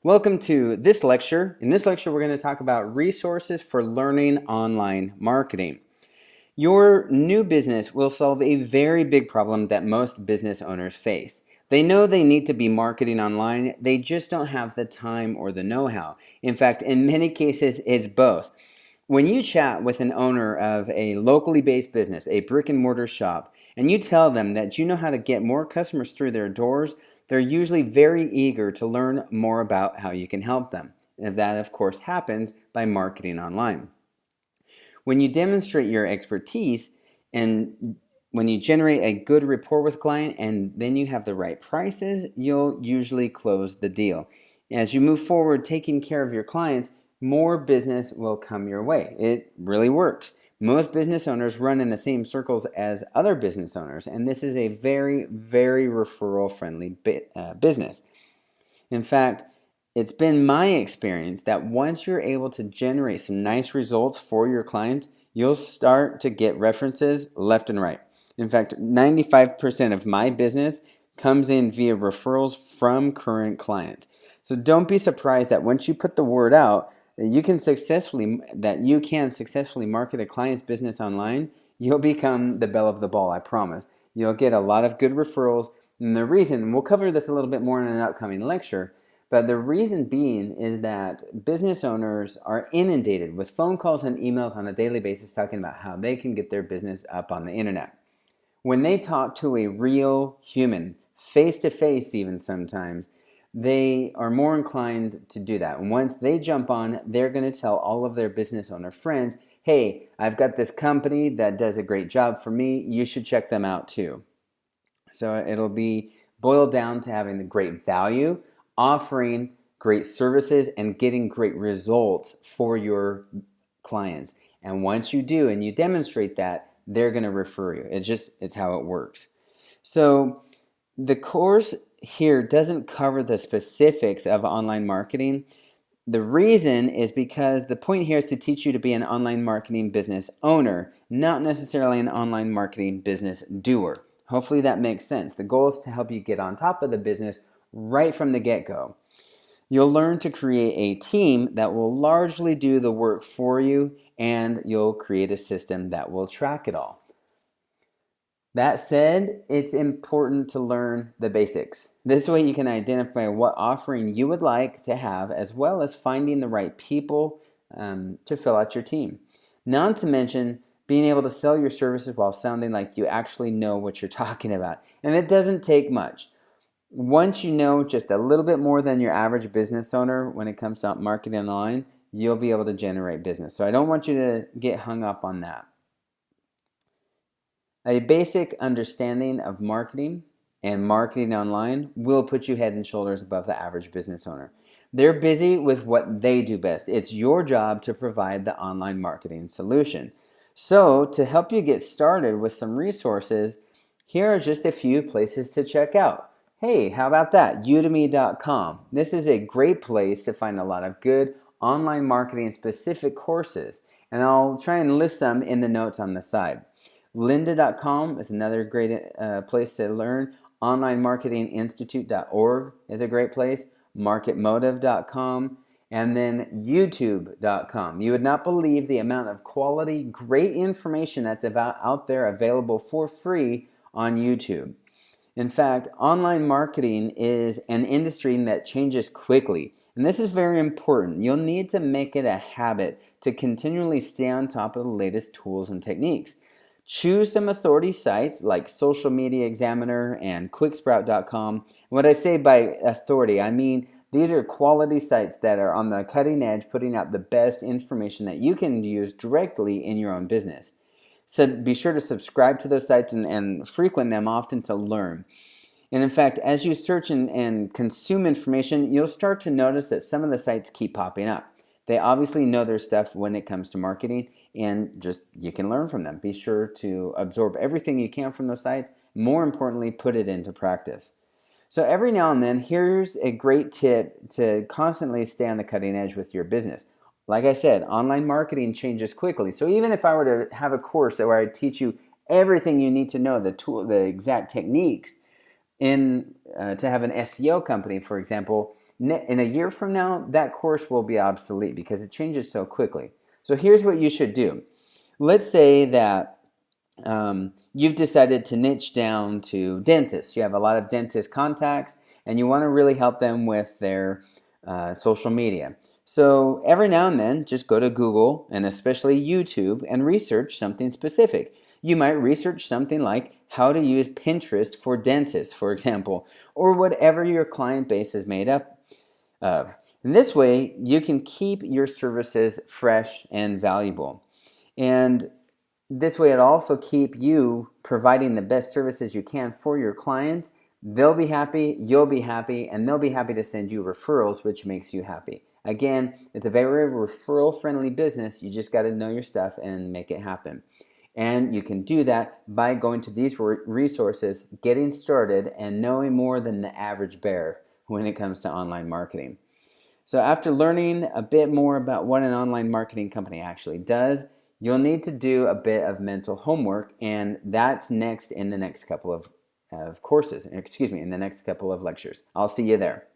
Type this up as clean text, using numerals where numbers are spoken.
Welcome to this lecture. In this lecture, we're going to talk about resources for learning online marketing. Your new business will solve a very big problem that most business owners face. They know they need to be marketing online, they just don't have the time or the know-how. In fact, in many cases, it's both. When you chat with an owner of a locally based business, a brick and mortar shop, and you tell them that you know how to get more customers through their doors, they're usually very eager to learn more about how you can help them. And that, of course, happens by marketing online. When you demonstrate your expertise and when you generate a good rapport with client and then you have the right prices, you'll usually close the deal. As you move forward taking care of your clients, more business will come your way. It really works. Most business owners run in the same circles as other business owners, and this is a very, very referral-friendly business. In fact, it's been my experience that once you're able to generate some nice results for your clients, you'll start to get references left and right. In fact, 95% of my business comes in via referrals from current clients. So don't be surprised that once you put the word out that you can successfully market a client's business online, you'll become the belle of the ball, I promise. You'll get a lot of good referrals, and the reason, we'll cover this a little bit more in an upcoming lecture, but the reason being is that business owners are inundated with phone calls and emails on a daily basis talking about how they can get their business up on the internet. When they talk to a real human, face to face even sometimes, they are more inclined to do that. And once they jump on, they're going to tell all of their business owner friends, hey, I've got this company that does a great job for me. You should check them out too. So it'll be boiled down to having the great value, offering great services, and getting great results for your clients. And once you do and you demonstrate that, they're going to refer you. It's how it works. So the course here doesn't cover the specifics of online marketing. The reason is because the point here is to teach you to be an online marketing business owner, not necessarily an online marketing business doer. Hopefully that makes sense. The goal is to help you get on top of the business right from the get-go. You'll learn to create a team that will largely do the work for you, and you'll create a system that will track it all. That said, it's important to learn the basics. This way you can identify what offering you would like to have, as well as finding the right people to fill out your team. Not to mention being able to sell your services while sounding like you actually know what you're talking about. And it doesn't take much. Once you know just a little bit more than your average business owner when it comes to marketing online, you'll be able to generate business. So I don't want you to get hung up on that. A basic understanding of marketing and marketing online will put you head and shoulders above the average business owner. They're busy with what they do best. It's your job to provide the online marketing solution. So to help you get started with some resources, here are just a few places to check out. Hey, how about that? Udemy.com. This is a great place to find a lot of good online marketing specific courses, and I'll try and list some in the notes on the side. Lynda.com is another great place to learn. OnlineMarketingInstitute.org is a great place. MarketMotive.com, and then YouTube.com. You would not believe the amount of quality, great information that's out there available for free on YouTube. In fact, online marketing is an industry that changes quickly, and this is very important. You'll need to make it a habit to continually stay on top of the latest tools and techniques. Choose some authority sites like Social Media Examiner and Quicksprout.com. When I say by authority, I mean these are quality sites that are on the cutting edge, putting out the best information that you can use directly in your own business. So be sure to subscribe to those sites and frequent them often to learn. And in fact, as you search and consume information, you'll start to notice that some of the sites keep popping up. They obviously know their stuff when it comes to marketing, and just you can learn from them. Be sure to absorb everything you can from those sites. More importantly, put it into practice. So every now and then, here's a great tip to constantly stay on the cutting edge with your business. Like I said, online marketing changes quickly. So even if I were to have a course where I teach you everything you need to know, the exact techniques to have an SEO company, for example, In a year from now, that course will be obsolete because it changes so quickly. So here's what you should do. Let's say that you've decided to niche down to dentists. You have a lot of dentist contacts and you want to really help them with their social media. So every now and then, just go to Google and especially YouTube and research something specific. You might research something like how to use Pinterest for dentists, for example, or whatever your client base is made up of. In this way, you can keep your services fresh and valuable. And this way, it'll also keep you providing the best services you can for your clients. They'll be happy, you'll be happy, and they'll be happy to send you referrals, which makes you happy. Again, it's a very referral-friendly business. You just got to know your stuff and make it happen. And you can do that by going to these resources, getting started, and knowing more than the average bear when it comes to online marketing. So after learning a bit more about what an online marketing company actually does, you'll need to do a bit of mental homework, and that's next in the next couple of courses, in the next couple of lectures. I'll see you there.